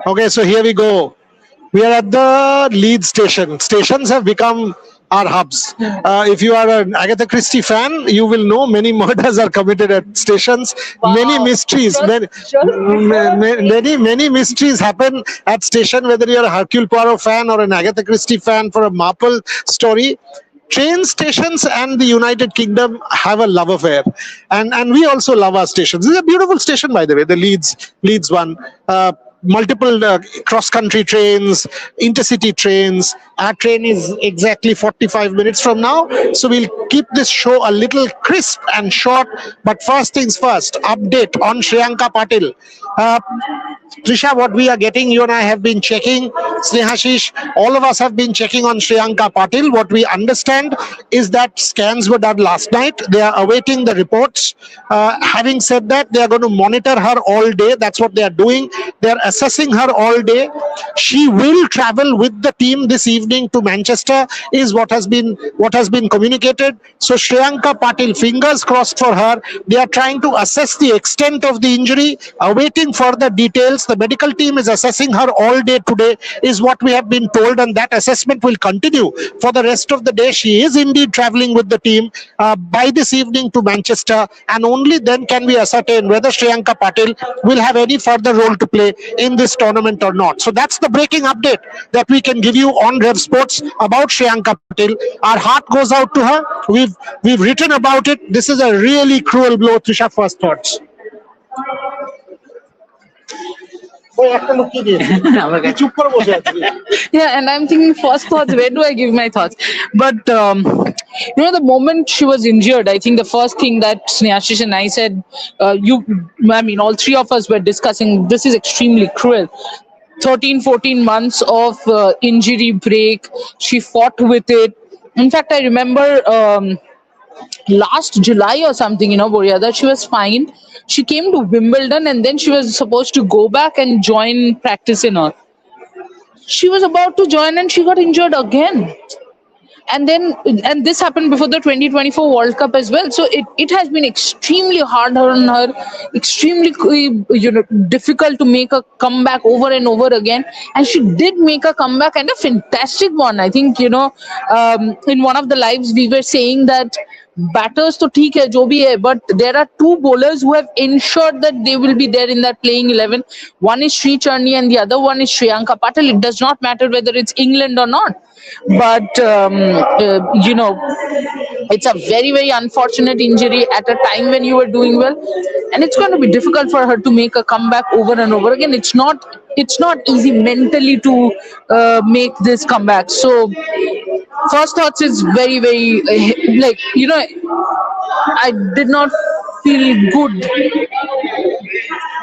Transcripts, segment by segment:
Okay, so here we go. We are at the Leeds station. Stations have become our hubs. If you are an Agatha Christie fan, you will know many murders are committed at stations. Many mysteries, many mysteries happen at station. Whether you are a Hercule Poirot fan or an Agatha Christie fan for a Marple story, train stations and the United Kingdom have a love affair, and we also love our stations. This is a beautiful station, by the way, the Leeds one. Multiple cross country trains, intercity trains. Our train is exactly 45 minutes from now, so we'll keep this show a little crisp and short. But first things first, update on Shreyanka Patil. uh, Trisha, what we are getting, you and I have been checking, Snehashish, all of us have been checking on Shreyanka Patil. What we understand is that scans were done last night. They are awaiting the reports. Having said that, they are going to monitor her all day. That's what they are doing. They are assessing her all day. She will travel with the team this evening to Manchester, is what has been communicated. So Shreyanka Patil, fingers crossed for her. They are trying to assess the extent of the injury, awaiting further details. The medical team is assessing her all day today, is what we have been told, and that assessment will continue for the rest of the day. She is indeed traveling with the team by this evening to Manchester, and only then can we ascertain whether Shreyanka Patil will have any further role to play in this tournament or not. So that's the breaking update that we can give you on Rev Sports about Shreyanka Patil. Our heart goes out to her. We've written about it. This is a really cruel blow. Trisha, first thoughts. Yeah, and I'm thinking first thoughts, where do I give my thoughts? But the moment she was injured, I think the first thing that Snehashish and I said, all three of us were discussing, this is extremely cruel. 13, 14 months of injury break. She fought with it. In fact, I remember last July or something, Boria, that she was fine. She came to Wimbledon and then she was supposed to go back and join practice in her. She was about to join and she got injured again. And this happened before the 2024 World Cup as well. So it has been extremely hard on her, extremely difficult to make a comeback over and over again. And she did make a comeback, and a fantastic one. I think in one of the lives we were saying that batters to theek hai jo bhi hai, but there are two bowlers who have ensured that they will be there in that playing 11. One is Sri Charni and the other one is Shreyanka Patil. It does not matter whether it's England or not, but it's a very, very unfortunate injury at a time when you were doing well, and it's going to be difficult for her to make a comeback over and over again. It's not easy mentally to make this comeback. So first thoughts is very, very I did not feel good.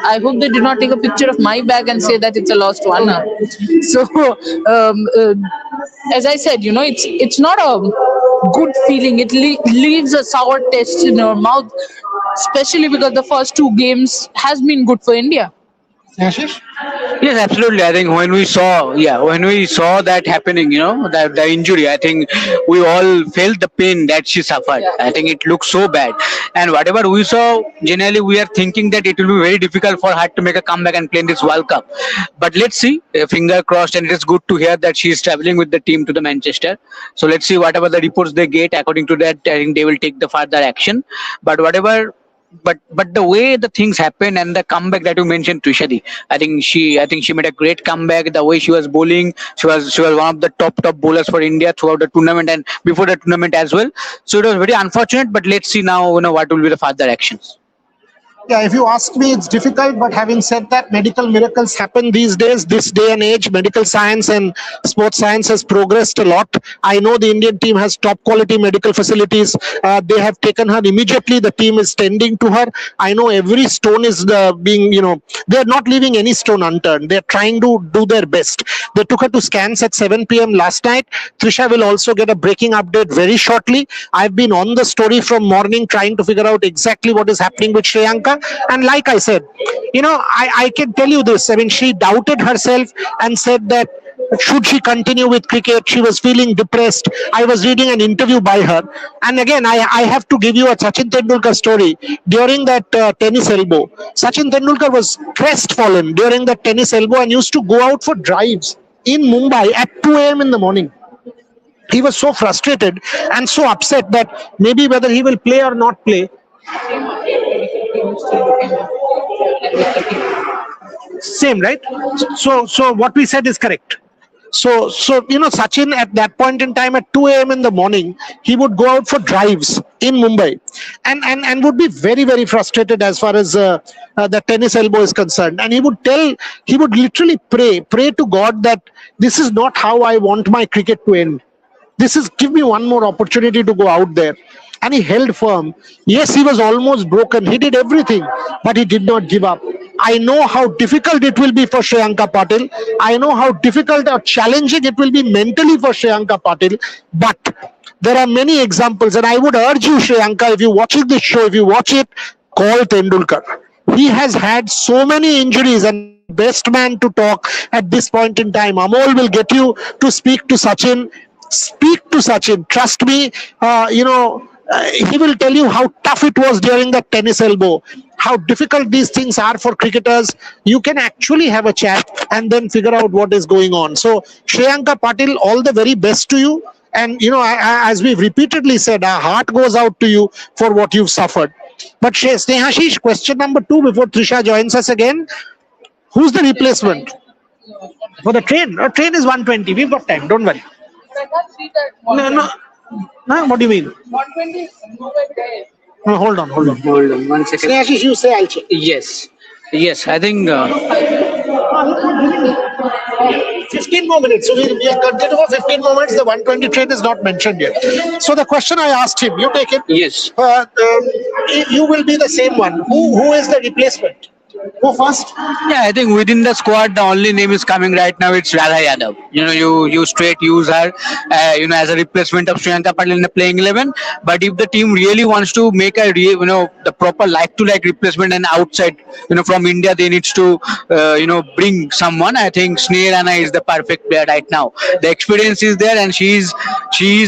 I hope they did not take a picture of my bag and say that it's a lost one. So, as I said, it's not a good feeling. It leaves a sour taste in your mouth, especially because the first two games has been good for India. Ashish? Yes, absolutely. I think when we saw that happening, that the injury, I think we all felt the pain that she suffered. I think it looked so bad. And whatever we saw, generally we are thinking that it will be very difficult for her to make a comeback and play in this World Cup. But let's see, finger crossed, and it is good to hear that she is traveling with the team to the Manchester. So let's see whatever the reports they get. According to that, I think they will take the further action. But whatever. But the way the things happen and the comeback that you mentioned, Trishadi, I think she made a great comeback. The way she was bowling, she was one of the top bowlers for India throughout the tournament and before the tournament as well. So it was very unfortunate. But let's see now, what will be the further actions. Yeah, if you ask me, it's difficult. But having said that, medical miracles happen these days. This day and age, medical science and sports science has progressed a lot. I know the Indian team has top quality medical facilities. They have taken her immediately. The team is tending to her. I know every stone is being, they're not leaving any stone unturned. They're trying to do their best. They took her to scans at 7 p.m. last night. Trisha will also get a breaking update very shortly. I've been on the story from morning trying to figure out exactly what is happening with Shreyanka. And like I said, I can tell you this. I mean, she doubted herself and said that should she continue with cricket? She was feeling depressed. I was reading an interview by her, and again, I have to give you a Sachin Tendulkar story. During that tennis elbow, Sachin Tendulkar was crestfallen during that tennis elbow and used to go out for drives in Mumbai at 2 a.m. in the morning. He was so frustrated and so upset that maybe whether he will play or not play. Same, right? So what we said is correct. So Sachin at that point in time at 2 a.m. in the morning, he would go out for drives in Mumbai, and would be very very frustrated as far as the tennis elbow is concerned. And he would literally pray to God that this is not how I want my cricket to end. This is give me one more opportunity to go out there. And he held firm. Yes, he was almost broken. He did everything, but he did not give up. I know how difficult it will be for Shreyanka Patil. I know how difficult or challenging it will be mentally for Shreyanka Patil. But there are many examples, and I would urge you, Shreyanka, if you're watching this show, if you watch it, call Tendulkar. He has had so many injuries and is the best man to talk at this point in time. Amol will get you to speak to Sachin. Speak to Sachin. Trust me, he will tell you how tough it was during the tennis elbow, how difficult these things are for cricketers. You can actually have a chat and then figure out what is going on. So, Shreyanka Patil, all the very best to you. And, as we've repeatedly said, our heart goes out to you for what you've suffered. But, Snehashish, question number 2 before Trisha joins us again. Who's the replacement for the train? Train is 120. We've got time. Don't worry. No. No, what do you mean? 120. No, hold on. Hold on, 1 second. Snehashish, you say, I'll check. Yes. I think 15 more minutes. So we are continuing for 15 more minutes. The 120 train is not mentioned yet. So the question I asked him, you take it. yes. You will be the same one. Who is the replacement? Go first. Yeah, I think within the squad, the only name is coming right now. It's Radha Yadav. You straight use her, as a replacement of Shreyanka Patil in the playing 11. But if the team really wants to make the proper like-to-like replacement and outside, from India, they needs to, bring someone. I think Sneha Rana is the perfect player right now. The experience is there, and she is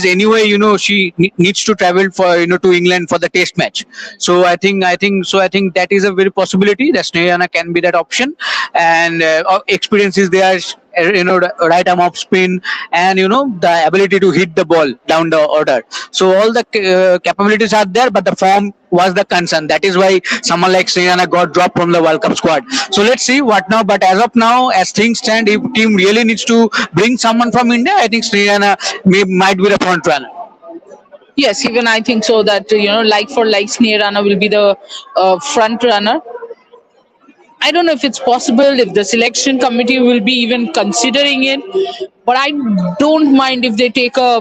anyway. She needs to travel for to England for the Test match. So I think that is a very possibility that Sneha Rana can be that option, and experience is there. Right arm off spin, and the ability to hit the ball down the order. So all the capabilities are there, but the form was the concern. That is why someone like Sneha Rana got dropped from the World Cup squad. So let's see what now. But as of now, as things stand, if team really needs to bring someone from India, I think Sneha Rana might be the front runner. Yes, even I think so that like for like Sneha Rana will be the front runner. I don't know if it's possible, if the selection committee will be even considering it, but I don't mind if they take a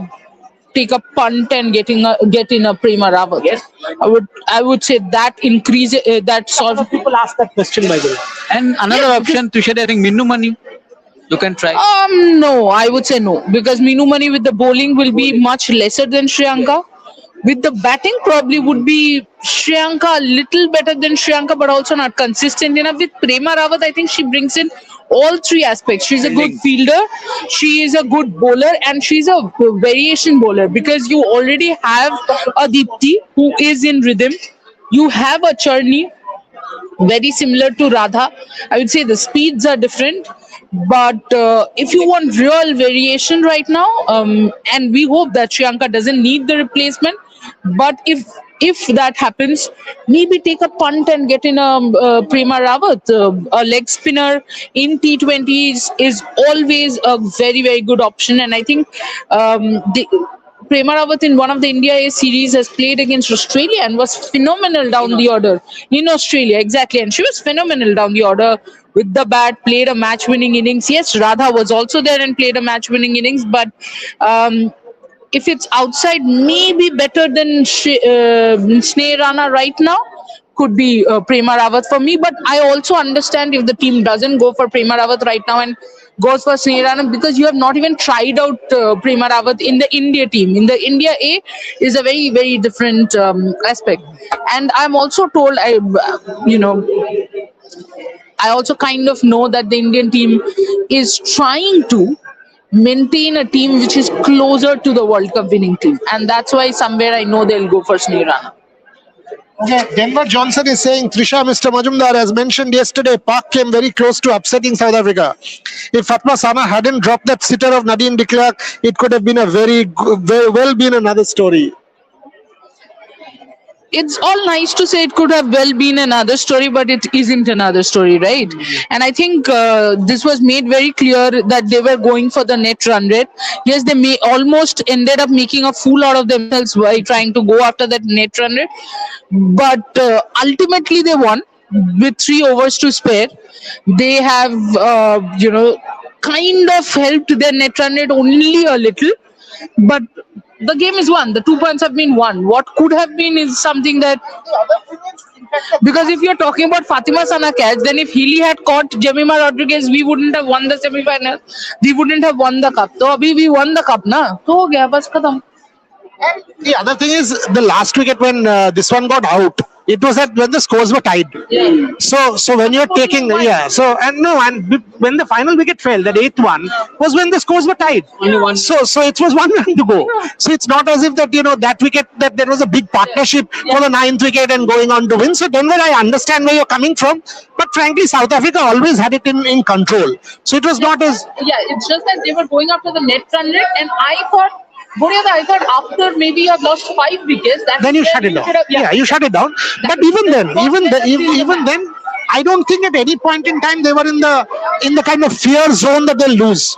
punt and get in a Prema Rawat. Yes. I would say that increase that sort of. People ask that question, by the way. And another option, Tushar, I think Minnu Mani. You can try. No, I would say no, because Minu Mani with the bowling will be much lesser than Shreyanka. With the batting, probably would be Shreyanka a little better than Shreyanka, but also not consistent enough. With Prema Rawat, I think she brings in all three aspects. She's a good fielder, she is a good bowler, and she's a variation bowler, because you already have a Deepti who is in rhythm. You have a Charni, very similar to Radha. I would say the speeds are different. But if you want real variation right now, and we hope that Shreyanka doesn't need the replacement, but if that happens, maybe take a punt and get in a Prema Rawat. A leg spinner in T20s is always a very, very good option. And I think Prema Rawat in one of the India A series has played against Australia and was phenomenal down the order. In Australia, exactly. And she was phenomenal down the order with the bat, played a match-winning innings. Yes, Radha was also there and played a match-winning innings, but if it's outside, maybe better than Sneha Rana right now, could be Prema Rawat for me. But I also understand if the team doesn't go for Prema Rawat right now and goes for Sneha Rana, because you have not even tried out Prema Rawat in the India team. In the India A is a very, very different aspect. And I'm also told, I also kind of know that the Indian team is trying to maintain a team which is closer to the World Cup winning team, and that's why somewhere I know they'll go for Sneha. Okay, Denver Johnson is saying, Trisha, Mr. Majumdar, as mentioned yesterday, Park came very close to upsetting South Africa. If Fatma Sana hadn't dropped that sitter of Nadine de Klerk, it could have been a very well been another story. It's all nice to say it could have well been another story, but it isn't another story, right? And I think this was made very clear that they were going for the net run rate. Yes, they may almost ended up making a fool out of themselves by trying to go after that net run rate, but ultimately they won with 3 overs to spare. They have, kind of helped their net run rate only a little, but the game is won. The 2 points have been won. What could have been is something that, because if you're talking about Fatima Sana catch, then if Healy had caught Jemima Rodriguez, we wouldn't have won the semi-final. We wouldn't have won the cup. So abhi we won the cup, na? To ho gaya, bas khatam. The other thing is the last wicket when this one got out, it was at when the scores were tied. Yeah. So when you're taking when the final wicket fell, that eighth one was when the scores were tied. Only one. So it was 1 run to go. So it's not as if that that wicket that there was a big partnership for the ninth wicket and going on to win. So Denver, I understand where you're coming from, but frankly, South Africa always had it in control. So it was not as Yeah, it's just that they were going after the net run rate, and I thought, after maybe you have lost 5 wickets, then you shut it down. Yeah, you shut it down. But even then, I don't think at any point in time they were in the kind of fear zone that they'll lose.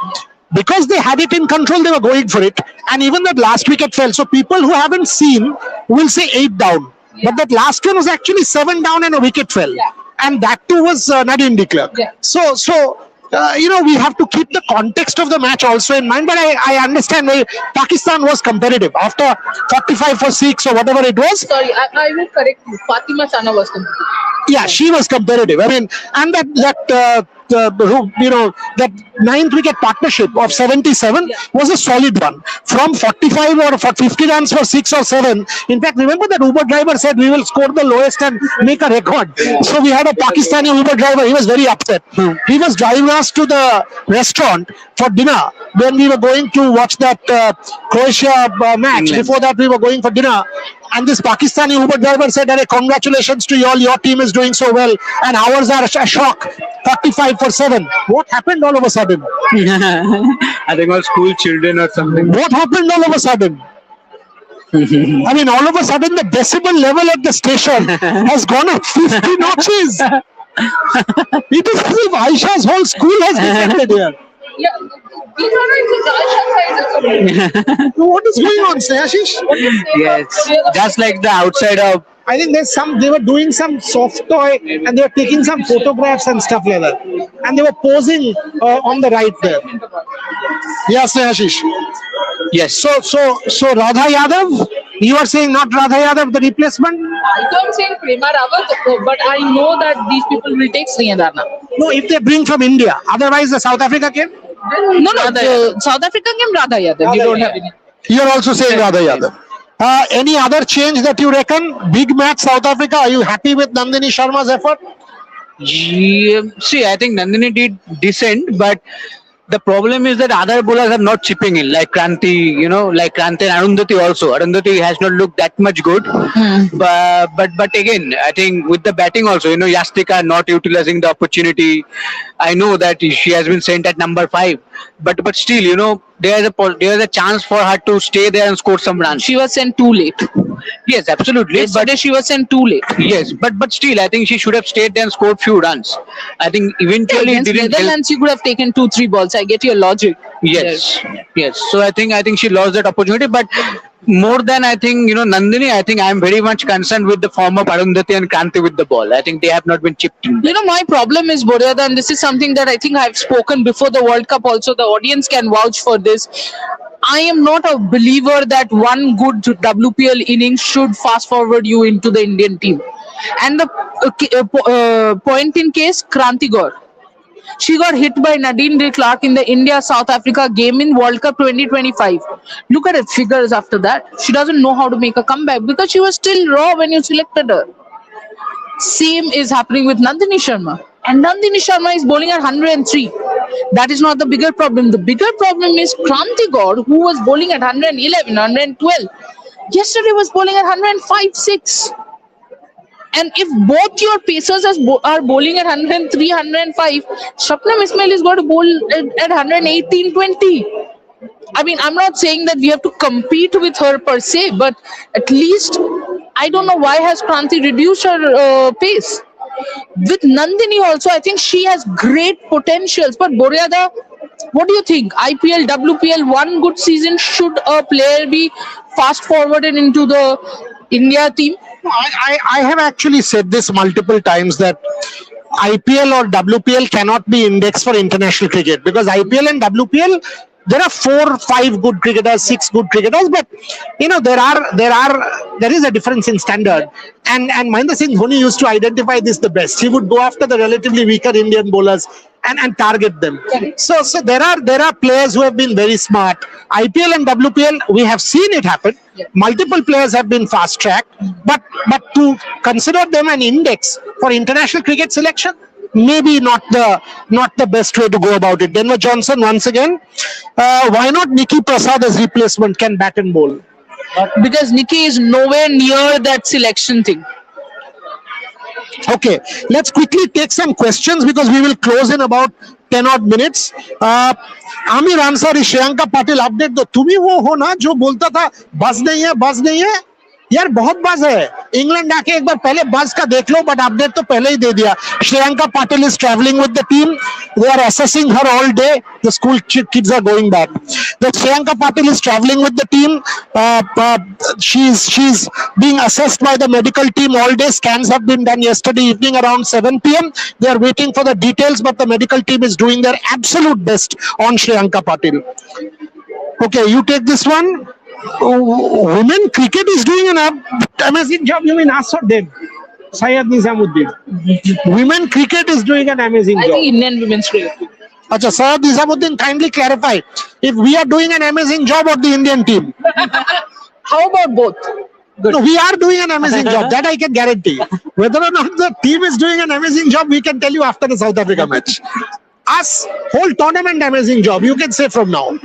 Because they had it in control, they were going for it. And even that last wicket fell. So people who haven't seen will say 8 down. But that last one was actually 7 down and a wicket fell. And that too was Nadine de Klerk. Yeah. So we have to keep the context of the match also in mind. But I understand why Pakistan was competitive. After 45 for 6 or whatever it was, Sorry, I will correct you. Fatima Sana was competitive. yeah, she was competitive. I mean, and that ninth wicket partnership of 77 was a solid one. From 45 or 50 runs for 6 or 7. In fact, remember that Uber driver said we will score the lowest and make a record. So we had a Pakistani Uber driver. He was very upset. He was driving us to the restaurant for dinner when we were going to watch that Croatia match. England. Before that, we were going for dinner. And this Pakistani Uber driver said, "Hey, congratulations to you all. Your team is doing so well. And ours are a shock. 45 for 7. What happened all of a sudden? I think all school children or something. What happened all of a sudden? I mean, all of a sudden, the decibel level at the station has gone up 50 notches. It is as if Aisha's whole school has defected here. Yeah, these are like What is going on, Snehashish? Yes, just like the outside of. I think they were doing some soft toy and they were taking some photographs and stuff like that. And they were posing on the right there. Yes, Snehashish. Yes. So Radha Yadav, you are saying not Radha Yadav, the replacement? I don't say Prema Rawat, but I know that these people will take Sneha. No, if they bring from India. Otherwise, the South Africa came? No, the South Africa came Radha Yadav. You don't have any. You're also saying Radha Yadav. Any other change that you reckon? Big match, South Africa. Are you happy with Nandini Sharma's effort? Yeah, see, I think Nandini did decent, but the problem is that other bowlers are not chipping in, like Kranti, like Kranti and Arundhati also. Arundhati has not looked that much good. But again, I think with the batting also, Yastika not utilizing the opportunity. I know that she has been sent at number 5, but still, there is a chance for her to stay there and score some runs. She was sent too late. Yes, absolutely. Yesterday she was sent too late. Yes, but still, I think she should have stayed there and scored few runs. I think eventually it Against didn't help. Netherlands, you could have taken 2-3 balls. I get your logic. Yes. So I think she lost that opportunity. But more than I think Nandini, I think I am very much concerned with the form of Arundhati and Kranti with the ball. I think they have not been chipped in. My problem is, Boryada, and this is something that I think I've spoken before the World Cup also. The audience can vouch for this. I am not a believer that one good WPL innings should fast forward you into the Indian team. And the point in case, Kranti Gaur. She got hit by Nadine de Klerk in the India-South Africa game in World Cup 2025. Look at her figures after that. She doesn't know how to make a comeback because she was still raw when you selected her. Same is happening with Nandini Sharma. And Nandini Sharma is bowling at 103. That is not the bigger problem. The bigger problem is Kranti Gaur, who was bowling at 111, 112. Yesterday was bowling at 105, 6. And if both your pacers are bowling at 103, 105, Shabnam Ismail is going to bowl at 118, 20. I mean, I'm not saying that we have to compete with her per se, but at least I don't know why has Kranti reduced her pace. With Nandini also, I think she has great potentials. But Boryada, what do you think? IPL, WPL, one good season, should a player be fast forwarded into the India team? I have actually said this multiple times that IPL or WPL cannot be indexed for international cricket, because IPL and WPL, there are 4, 5 good cricketers, 6 good cricketers, but there is a difference in standard. And Mahendra Singh Dhoni used to identify this the best. He would go after the relatively weaker Indian bowlers and target them. So there are players who have been very smart. IPL and WPL, we have seen it happen. Multiple players have been fast tracked, but to consider them an index for international cricket selection, maybe not the best way to go about it. Denver Johnson once again. Why not Nikki Prasad as replacement can bat and bowl? Because Nikki is nowhere near that selection thing. Okay, let's quickly take some questions because we will close in about 10 odd minutes. Aamir Ansari, Shreyanka Patil update दो. तुम ही वो हो ना जो बोलता था बस नहीं है यार, बहुत बज है. इंग्लैंड आके एक बार पहले बज का देख लो, बट अपडेट तो पहले ही दे दिया. Shreyanka Patil is travelling with the team. They are assessing her all day. The school kids are going back. The Shreyanka Patil is traveling with the team. She's being assessed by the medical team all day. Scans have been done yesterday evening around 7 p.m. They are waiting for the details, but the medical team is doing their absolute best on Shreyanka Patil. Okay, you take this one. Women cricket is doing an amazing job. You mean us or them? Syed Nizamuddin. Women cricket is doing an amazing I job. think Indian women's cricket. Acha, Syed Nizamuddin, kindly clarify if we are doing an amazing job or the Indian team. How about both? Good. No, we are doing an amazing job. That I can guarantee. Whether or not the team is doing an amazing job, we can tell you after the South Africa match. Us, whole tournament amazing job. You can say from now.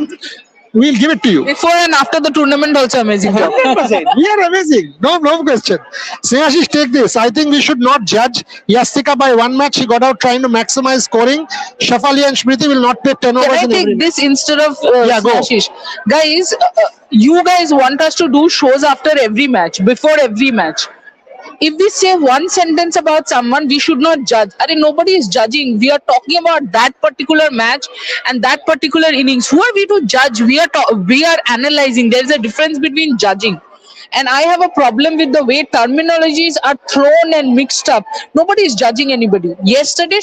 We'll give it to you. Before and after the tournament, also amazing job. 100%. We are amazing. No question. Snehashish, take this. I think we should not judge Yastika by one match. She got out trying to maximize scoring. Shafali and Smriti will not play 10 overs. Can I in take every this instead of Yeah, go. Ashish? Guys, you guys want us to do shows after every match, before every match. If we say one sentence about someone, we should not judge. I mean, nobody is judging. We are talking about that particular match and that particular innings. Who are we to judge? We are analyzing. There is a difference between judging. And I have a problem with the way terminologies are thrown and mixed up. Nobody is judging anybody. Yesterday,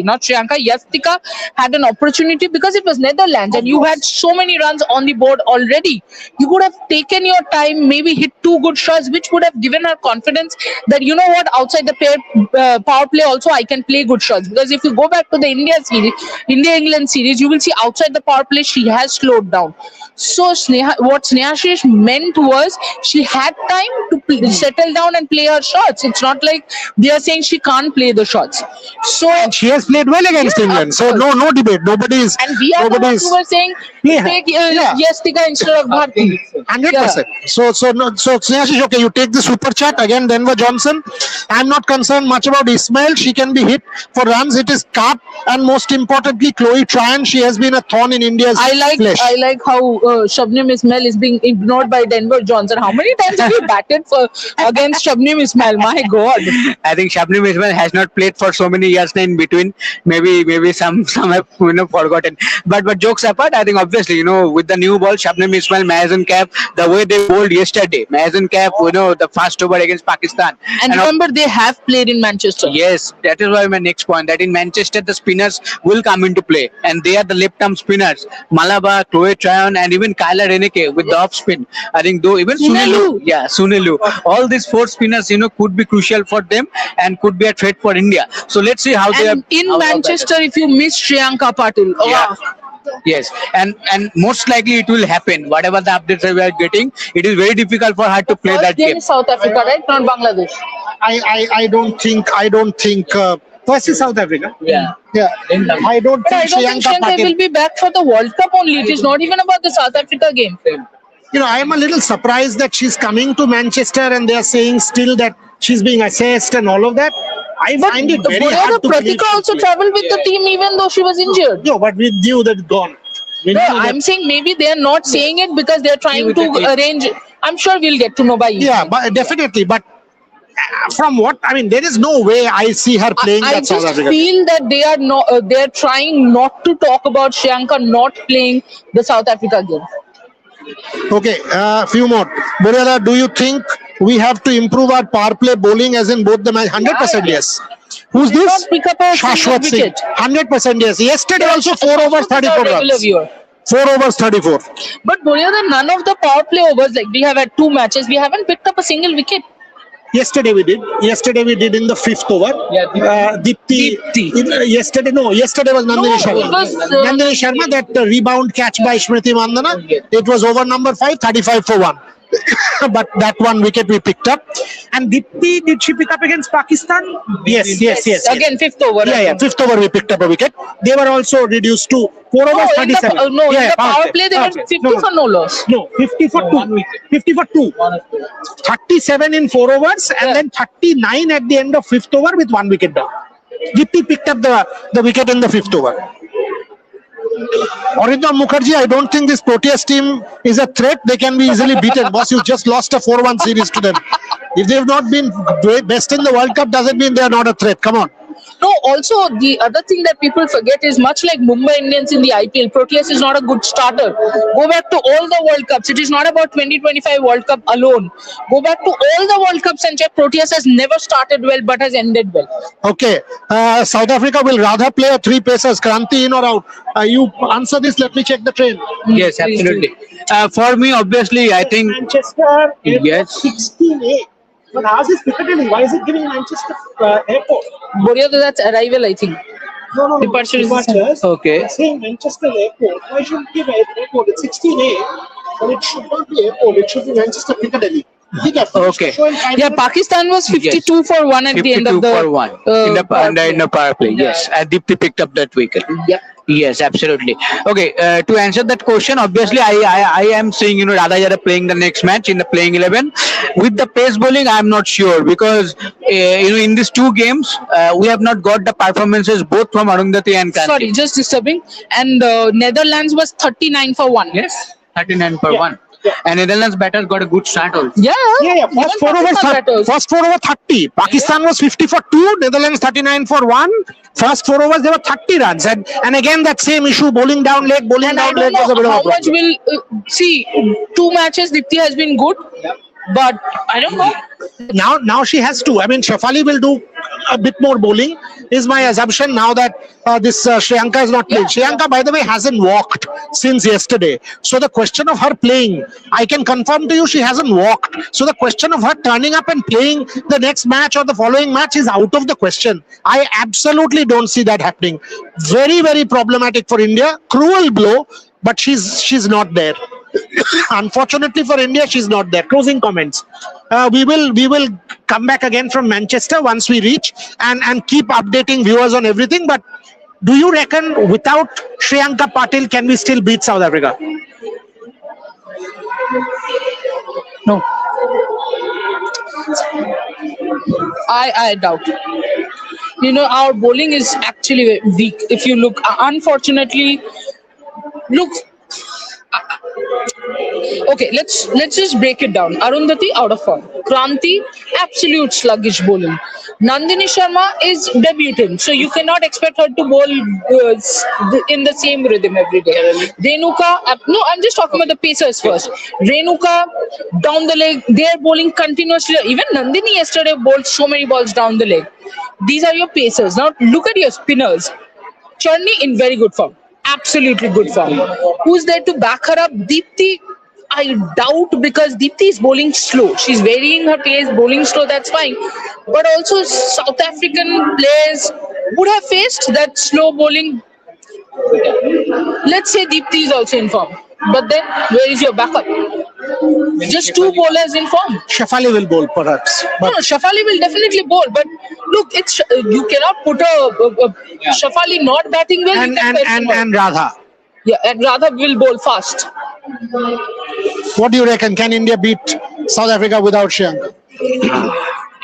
not Shreyanka, Yastika had an opportunity because it was Netherlands and you had so many runs on the board already. You could have taken your time, maybe hit 2 good shots, which would have given her confidence that, you know what, outside the power play also, I can play good shots. Because if you go back to the India-England series, you will see outside the power play, she has slowed down. So what Snehashish meant was she had time to settle down and play her shots. It's not like they are saying she can't play the shots. So she has played well against England. So no debate. Nobody's. And we are the ones who were saying take Yastika instead of Bharti. 100%. So Snehashish, okay, you take the super chat again. Denver Johnson. I'm not concerned much about Ismail. She can be hit for runs. It is Karp and most importantly Chloe Tryon. She has been a thorn in India's flesh. I like how Shabnam Ismail is being ignored by Denver Johnson. How many times have you batted against Shabnam Ismail? My God. I think Shabnam Ismail has not played for so many years in between. Maybe some have forgotten. But jokes apart, I think obviously with the new ball, Shabnam Ismail, Mazen Cap, the way they bowled yesterday, Mazen Cap, the fast over against Pakistan. And remember, they have played in Manchester. Yes, that is why my next point, that in Manchester the spinners will come into play, and they are the left-arm spinners. Malaba, Chloe Tryon, and even Kyla Reneke with the off spin. I think though even Sunelu. All these 4 spinners, could be crucial for them and could be a threat for India. So let's see how they are. In Manchester, if you miss Shreyanka Patil, yes, and most likely it will happen. Whatever the updates we are getting, it is very difficult for her to play that game. South Africa, right? Not Bangladesh. I don't think versus South Africa. Yeah. Yeah, I don't But I think don't think Shreyanka Shreyanka will Patil. be back for the World Cup only. It is not even about the South Africa game. I am a little surprised that she's coming to Manchester and they are saying still that she's being assessed and all of that. I But find it very Boryada hard to believe. Pratika also she'll play. traveled with the team even though she was injured. No, but we knew that gone. We No, knew that. I'm saying maybe they are not saying it because they are trying with to the team. arrange. I'm sure we'll get to know by evening. Yeah, but definitely. But from what I mean, there is no way I see her playing I that South just Africa. feel that they are not. They are trying not to talk about Shreyanka not playing the South Africa game. Okay, few more. Boryada, do you think we have to improve our power play bowling as in both the match? 100% yes. Who's Did this? not pick up a single Shashwat Singh. wicket. 100% yes. Yesterday also 4 overs, 34 Regular runs. viewer. 4 overs, 34. But Boryada, none of the power play overs, like we have had two matches, we haven't picked up a single wicket. Yesterday we did. Yesterday we did in the 5th over. Yeah, Dipti. Dipti. Yesterday was Nandini No, Sharma. it was, Nandini Sharma, that rebound catch by Smriti Mandana. It was over number 5, 35 for 1. But that one wicket we picked up. And Dipti, did she pick up against Pakistan? Yes. Again, fifth over. Yeah, 5th over we picked up a wicket. They were also reduced to 4 overs, No, in the, 37. in the power play, they Power were play. 50 No. for no loss. No, 50 for 2. 50 for 2. 37 in 4 overs and Yeah. then 39 at the end of 5th over with 1 wicket down. Dipti picked up the wicket in the 5th over. Arindam Mukherjee, I don't think this Proteas team is a threat. They can be easily beaten. Boss, you just lost a 4-1 series to them. If they've not been best in the World Cup, doesn't mean they are not a threat. Come on. No, also the other thing that people forget is much like Mumbai Indians in the IPL, Proteas is not a good starter. Go back to all the World Cups. It is not about 2025 World Cup alone. Go back to all the World Cups and check. Proteas has never started well but has ended well. Okay. South Africa will rather play a 3 pacers. Kranti in or out? You answer this. Let me check the train. Yes, absolutely. For me, obviously, I think Manchester Yes. 16A. But ours is Piccadilly. Why is it giving Manchester Airport? Boryada, that's arrival, I think. No. Departure is the same. Departures. Okay. It's saying Manchester Airport. Why should it give airport? It's 16A. But it should not be airport. It should be Manchester Piccadilly. Okay. Yeah, Pakistan was 52 for 1 at the end 52 of the for 1 in the power play. Yes, Dipti picked up that wicket. Yep. Yes, absolutely. Okay, to answer that question, obviously, I am saying, Radha Jara playing the next match in the playing 11. With the pace bowling, I am not sure because, in these 2 games, we have not got the performances both from Arundhati and Kanti. Sorry, just disturbing. And Netherlands was 39 for 1. Yes, 39 for 1. And Netherlands batters got a good start also. Yeah. Yeah. First 4 over 30. First 4 over 30. Pakistan was 50 for 2. Netherlands 39 for 1. First 4 overs, there were 30 runs. And again, that same issue, bowling down leg, bowling And I down don't leg was a bit know of how a much problem. will see 2 matches. Dipti has been good, but I don't know. Now she has to. I mean, Shafali will do a bit more bowling, is my assumption now that this Shreyanka is not playing. Yeah. Shreyanka, by the way, hasn't walked since yesterday. So the question of her playing, I can confirm to you she hasn't walked. So the question of her turning up and playing the next match or the following match is out of the question. I absolutely don't see that happening. Very, very problematic for India. Cruel blow, but she's not there. Unfortunately for India, she's not there. Closing comments. We will come back again from Manchester once we reach and keep updating viewers on everything. But do you reckon without Shreyanka Patil can we still beat South Africa? No. I doubt. Our bowling is actually weak. If you look, unfortunately, look. Okay, let's just break it down. Arundhati out of form. Kranti, absolute sluggish bowling. Nandini Sharma is debutant, so you cannot expect her to bowl in the same rhythm every day. Renuka, no, I'm just talking about the pacers first. Renuka down the leg, they are bowling continuously. Even Nandini yesterday bowled so many balls down the leg. These are your pacers. Now look at your spinners. Churni in very good form. Absolutely good form. Who's there to back her up? Deepti, I doubt because Deepti is bowling slow. She's varying her pace, bowling slow, that's fine. But also South African players would have faced that slow bowling. Let's say Deepti is also in form. But then where is your backup? Just two bowlers in form. Shafali will bowl perhaps. No, no, Shafali will definitely bowl, but look, it's you cannot put a Shafali not batting well. And you can and bet and, him out. and Radha. Yeah, and Radha will bowl fast. What do you reckon? Can India beat South Africa without Shreyanka?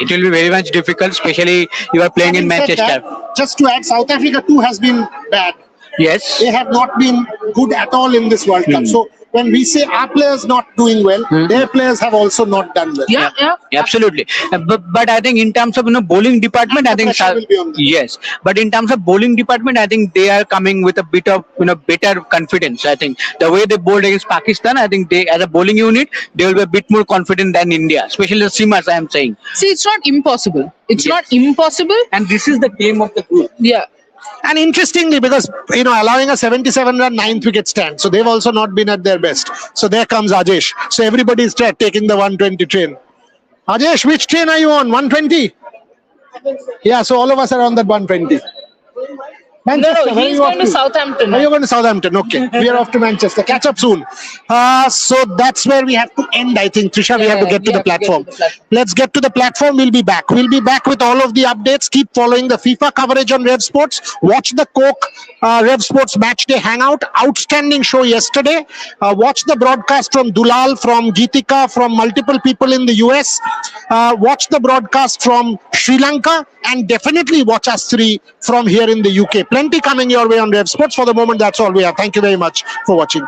It will be very much difficult, especially you are playing in Having said Manchester. that, just to add, South Africa too has been bad. Yes. They have not been good at all in this World Cup. So when we say our players not doing well, their players have also not done well. Yeah, yeah. Absolutely, but I think in terms of bowling department, I think pressure will be on them. yes. But in terms of bowling department, I think they are coming with a bit of better confidence. I think the way they bowled against Pakistan, I think they as a bowling unit they will be a bit more confident than India, especially the seamers. I am saying, See, it's not impossible. It's Yes. not impossible. and this is the game of the group. Yeah. And interestingly, because allowing a 77-run ninth wicket stand, so they've also not been at their best. So there comes Ajesh. So everybody is taking the 120 train. Ajesh, which train are you on? 120? Yeah, so all of us are on that 120. No, Manchester, no, where are he's you off going to Southampton. Oh, you're going to Southampton. Okay. We are off to Manchester. Catch up soon. So that's where we have to end, I think. Trisha, we have to get to the platform. Let's get to the platform. We'll be back. We'll be back with all of the updates. Keep following the FIFA coverage on Rev Sports. Watch the Coke Rev Sports Match Day Hangout. Outstanding show yesterday. Watch the broadcast from Dulal, from Geetika, from multiple people in the US. Watch the broadcast from Sri Lanka. And definitely watch us three from here in the UK. Plenty coming your way on Rev Sports. For the moment, that's all we have. Thank you very much for watching.